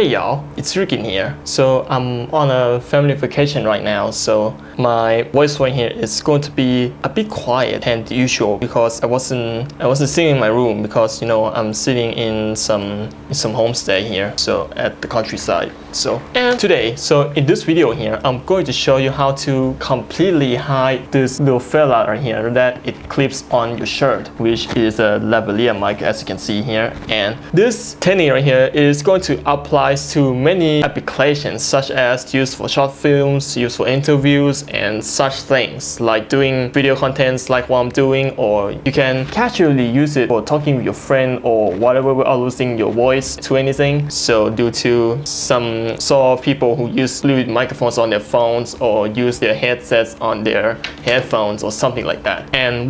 Hey y'all, it's Ryukin here. So I'm on a family vacation right now, so my voice right here is going to be a bit quiet than usual because I wasn't sitting in my room because I'm sitting in some homestay here, so at the countryside. And today, in this video here, I'm going to show you how to completely hide this little fella right here that it clips on your shirt, which is a lavalier mic, as you can see here. And this technique right here is going to apply to many applications, such as used for short films, used for interviews, and such things like doing video contents like what I'm doing, or you can casually use it for talking with your friend or whatever without losing your voice to anything. So due to some sort of people who use fluid microphones on their phones or use their headsets on their headphones or something like that. And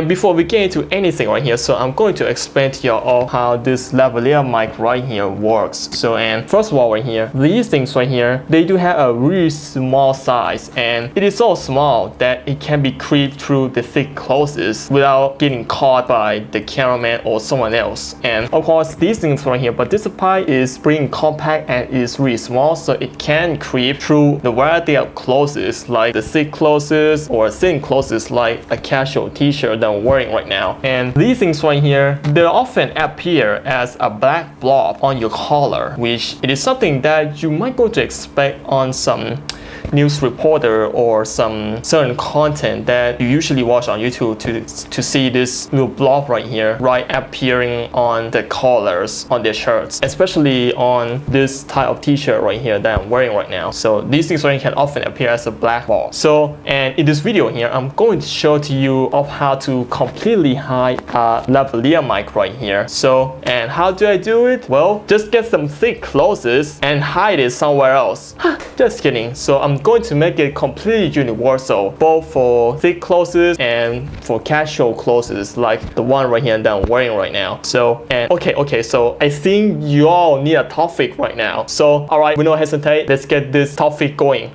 before we get into anything right here, so I'm going to explain to you all how this lavalier mic right here works. And first of all right here, these things right here, they do have a really small size, and it is so small that it can be creeped through the thick clothes without getting caught by the cameraman or someone else. And of course these things right here, but this pipe is pretty compact and is really small, so it can creep through the variety of clothes like the thick clothes or thin clothes like a casual t-shirt that I'm wearing right now. And these things right here, they often appear as a black blob on your collar, which it is something that you might go to expect on some news reporter or some certain content that you usually watch on YouTube to see this little blob right here appearing on the collars on their shirts, especially on this type of t-shirt right here that I'm wearing right now. So these things right here can often appear as a black ball. And in this video here, I'm going to show to you of how to completely hide a lavalier mic right here. And how do I do it? Well, just get some thick clothes and hide it somewhere else. Just kidding. So I'm going to make it completely universal, both for thick clothes and for casual clothes like the one right here that I'm wearing right now. Okay, so I think you all need a topic right now. So alright, we don't hesitate, let's get this topic going.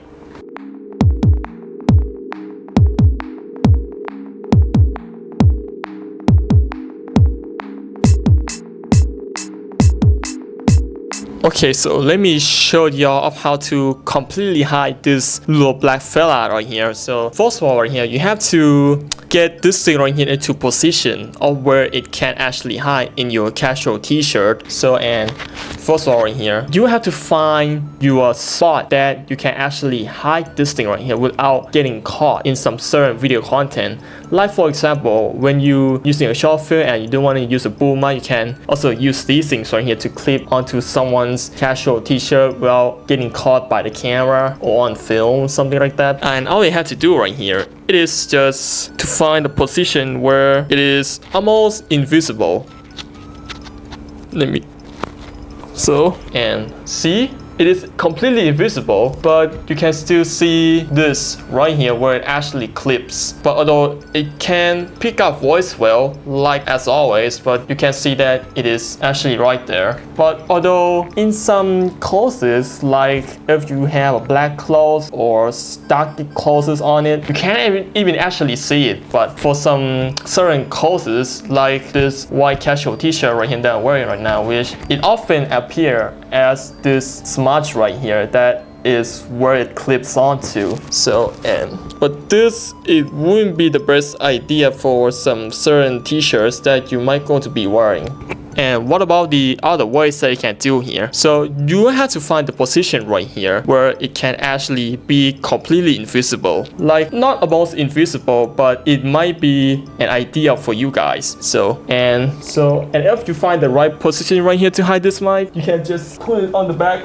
Okay, so let me show y'all of how to completely hide this little black fella right here. So first of all right here, you have to get this thing right here into position of where it can actually hide in your casual t-shirt. And first of all right here, you have to find your spot that you can actually hide this thing right here without getting caught in some certain video content. Like for example, when you using a short film and you don't want to use a boom mic, you can also use these things right here to clip onto someone's casual t-shirt without getting caught by the camera or on film, something like that. And all you have to do right here, it is just to find a position where it is almost invisible. And see, it is completely invisible, but you can still see this right here where it actually clips. But although it can pick up voice well, like as always, but you can see that it is actually right there. But although in some clothes, like if you have a black clothes or stocky clothes on it, you can't even actually see it. But for some certain clothes, like this white casual t-shirt right here that I'm wearing right now, which it often appears as this smudge right here, that is where it clips onto. But this, it wouldn't be the best idea for some certain t-shirts that you might going to be wearing. And what about the other ways that you can do here? So you have to find the position right here where it can actually be completely invisible. Like not almost invisible, but it might be an idea for you guys. And if you find the right position right here to hide this mic, you can just put it on the back.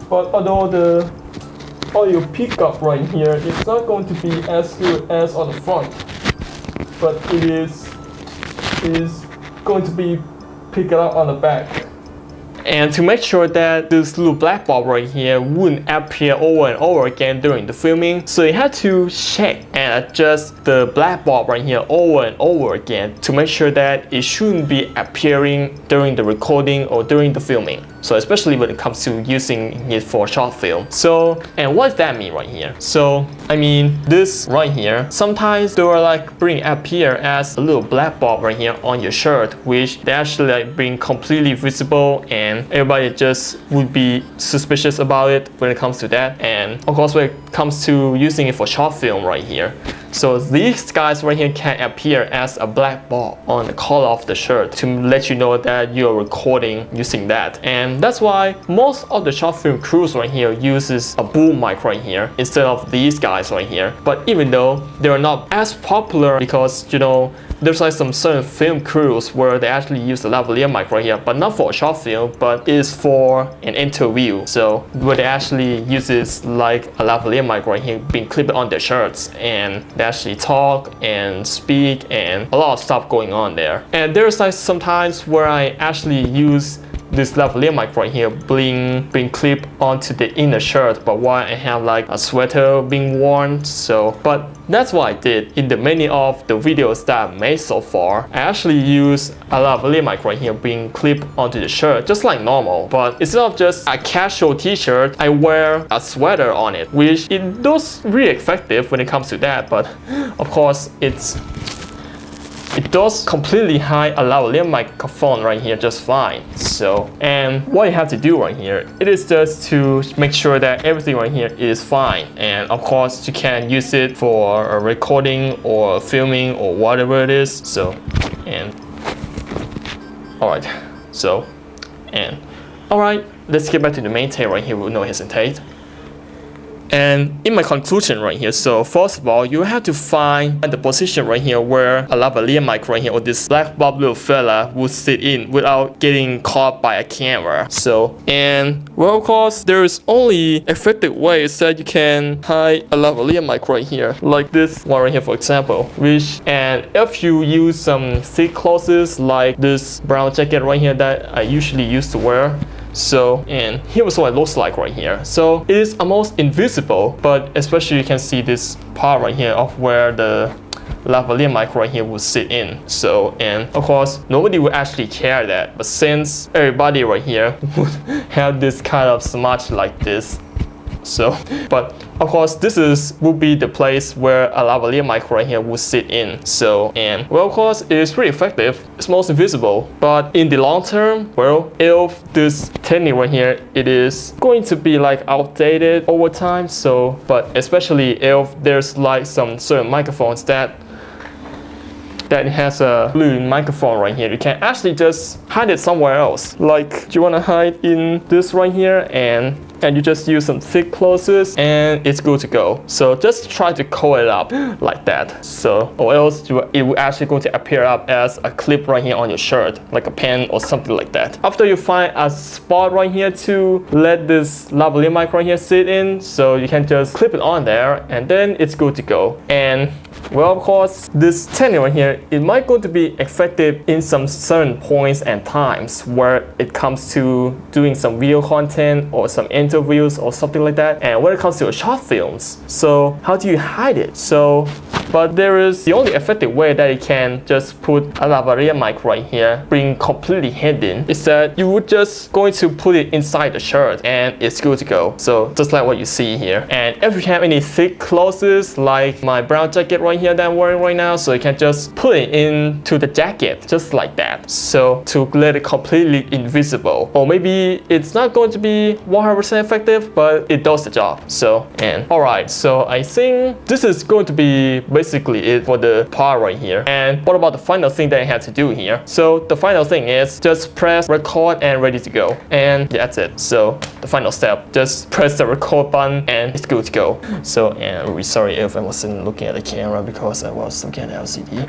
But although the audio pickup right here is not going to be as good as on the front, but it is going to be picked up on the back. And to make sure that this little black bulb right here wouldn't appear over and over again during the filming, so you have to check and adjust the black bulb right here over and over again to make sure that it shouldn't be appearing during the recording or during the filming. So especially when it comes to using it for short film. So, and what does that mean right here? So, I mean, this right here, sometimes they will like appear as a little black bulb right here on your shirt, which they actually like being completely visible, and everybody just would be suspicious about it when it comes to that. And of course, when it comes to using it for short film right here, so these guys right here can appear as a black bulb on the collar of the shirt to let you know that you're recording using that. And that's why most of the short film crews right here uses a boom mic right here instead of these guys right here. But even though they're not as popular, because you know there's like some certain film crews where they actually use the lavalier mic right here, but not for a short film, but is for an interview. So where they actually uses like a lavalier mic right here being clipped on their shirts, and they actually talk and speak and a lot of stuff going on there. And there's like sometimes where I actually use this lavalier mic right here being clipped onto the inner shirt, but while I have like a sweater being worn. So, but that's what I did in the many of the videos that I've made so far. I actually use a lavalier mic right here being clipped onto the shirt just like normal, but instead of just a casual t-shirt, I wear a sweater on it, which it does really effective when it comes to that. But of course it does completely hide a lavalier microphone right here just fine. So, and what you have to do right here, it is just to make sure that everything right here is fine. And of course, you can use it for a recording or filming or whatever it is. So, and all right. So, and all right, let's get back to the main tape right here with no hesitate. And in my conclusion right here, so first of all, you have to find the position right here where a lavalier mic right here, or this black bulb little fella, would sit in without getting caught by a camera. So, and well, of course, there's only effective ways that you can hide a lavalier mic right here, like this one right here, for example. Which, and if you use some thick clothes like this brown jacket right here that I usually used to wear. So, and here was what it looks like right here. So it is almost invisible, but especially you can see this part right here of where the lavalier mic right here would sit in. So, and of course, nobody would actually care that, but since everybody right here would have this kind of smudge like this, so, but of course, would be the place where a lavalier mic right here would sit in. So, and well, of course, it is pretty effective. It's most invisible, but in the long term, well, if this technique right here, it is going to be like outdated over time. So, but especially if there's like some certain microphones that has a blue microphone right here, you can actually just hide it somewhere else. Like, you want to hide in this right here, and you just use some thick clothes and it's good to go. So just try to coil it up like that. So, or else it will actually going to appear up as a clip right here on your shirt, like a pen or something like that. After you find a spot right here to let this lavalier mic right here sit in, so you can just clip it on there and then it's good to go. And well, of course, this technique right here, it might going to be effective in some certain points and times where it comes to doing some video content or some interviews or something like that. And when it comes to short films, so how do you hide it? So, but there is the only effective way that you can just put a lavalier mic right here, being completely hidden, is that you would just going to put it inside the shirt and it's good to go. So just like what you see here. And if you have any thick clothes like my brown jacket right here that I'm wearing right now, so you can just put it into the jacket just like that, so to let it completely invisible. Or maybe it's not going to be 100% effective, but it does the job. So, and alright, so I think this is going to be basically it for the part right here. And what about the final thing that I had to do here? So the final thing is just press record and ready to go, and that's it. So the final step, just press the record button and it's good to go. So, and I'm really sorry if I wasn't looking at the camera because I was looking at the LCD.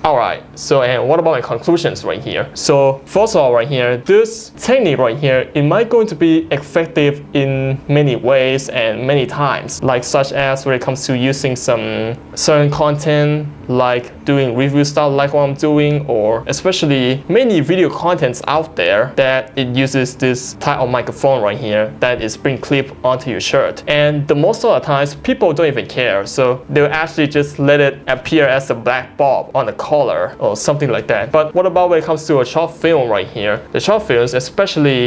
Alright, so and what about my conclusions right here? So first of all right here, this technique right here, it might going to be effective in many ways and many times, like such as when it comes to using some certain content, like doing review stuff like what I'm doing, or especially many video contents out there that it uses this type of microphone right here that is being clipped onto your shirt. And the most of the times people don't even care, so they'll actually just let it appear as a black bulb on the collar color or something like that. But what about when it comes to a short film right here? The short films, especially,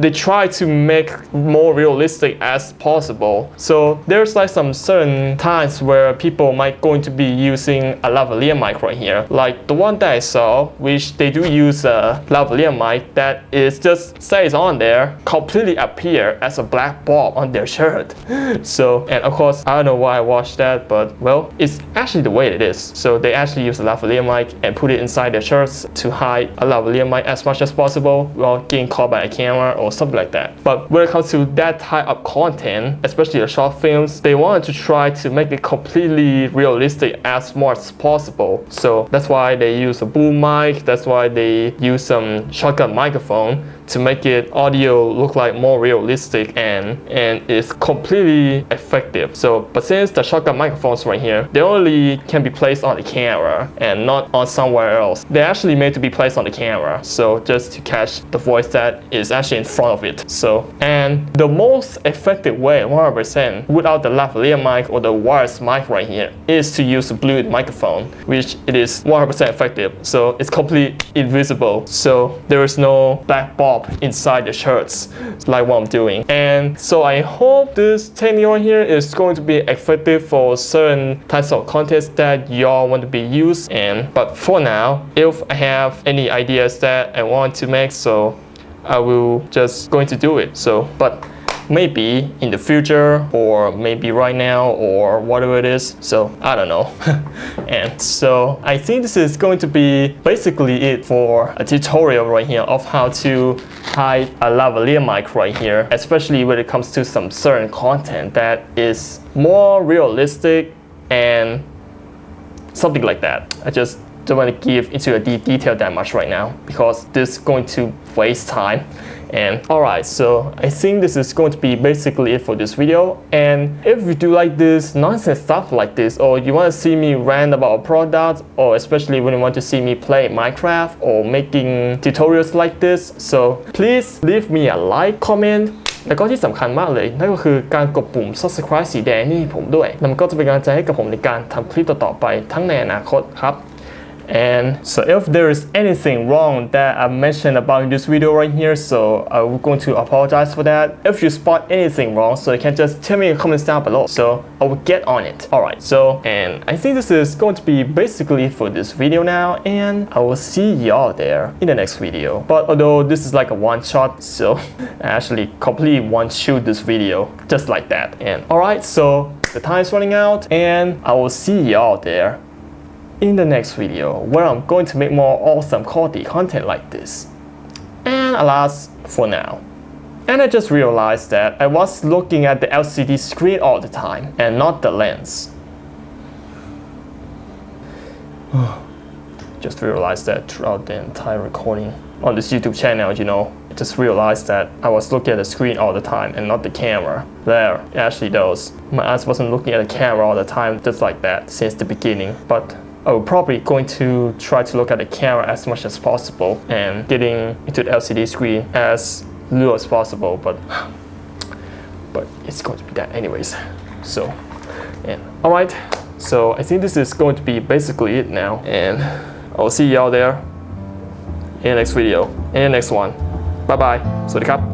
they try to make more realistic as possible. So there's like some certain times where people might going to be using a lavalier mic right here, like the one that I saw, which they do use a lavalier mic that is just stays on there, completely appear as a black bulb on their shirt. So, and of course, I don't know why I watched that, but well, it's actually the way it is. So they actually use a lavalier mic and put it inside their shirts to hide a lavalier mic as much as possible while getting caught by a camera or something like that. But when it comes to that type of content, especially the short films, they wanted to try to make it completely realistic as much as possible. So that's why they use a boom mic, that's why they use some shotgun microphone to make it audio look like more realistic and it's completely effective. So, but since the shotgun microphones right here, they only can be placed on the camera and not on somewhere else. They're actually made to be placed on the camera, so just to catch the voice that is actually in front of it. So, and the most effective way, 100%, without the lavalier mic or the wireless mic right here, is to use a Bluetooth microphone, which it is 100% effective. So it's completely invisible. So there is no black bulb inside the shirts like what I'm doing. And so I hope this technique right here is going to be effective for certain types of contents that y'all want to be used. And but for now, if I have any ideas that I want to make, so I will just going to do it. So but maybe in the future or maybe right now or whatever it is, so I don't know. And so I think this is going to be basically it for a tutorial right here of how to hide a lavalier mic right here, especially when it comes to some certain content that is more realistic and something like that. I just don't want to give into a detail that much right now because this is going to waste time. And alright, so I think this is going to be basically it for this video. And if you do like this nonsense stuff like this, or you want to see me rant about a product, or especially when you want to see me play Minecraft or making tutorials like this, so please leave me a like, comment แล้วก็ที่สำคัญมากเลยนั่นก็คือการกดปุ่ม subscribe สีแดงนี่ผมด้วยแล้วมันก็จะเป็นกำลังใจให้กับผมในการทำคลิปต่อๆไปทั้งในอนาคตครับ And so if there is anything wrong that I mentioned about in this video right here, so I'm going to apologize for that. If you spot anything wrong, so you can just tell me in the comments down below, so I will get on it. Alright, so and I think this is going to be basically for this video now, and I will see y'all there in the next video. But although this is like a one shot, so I actually completely one shoot this video just like that. And alright, so the time is running out, and I will see y'all there in the next video where I'm going to make more awesome quality content like this. And alas, for now. And I just realized that I was looking at the LCD screen all the time and not the lens. Just realized that throughout the entire recording on this YouTube channel, you know, I just realized that I was looking at the screen all the time and not the camera. There, it actually does. My eyes wasn't looking at the camera all the time just like that since the beginning, but I'm probably going to try to look at the camera as much as possible and getting into the LCD screen as little as possible, but it's going to be that anyways. So, and alright, so I think this is going to be basically it now, and I'll see y'all there in the next video, in the next one. Bye bye. สวัสดีครับ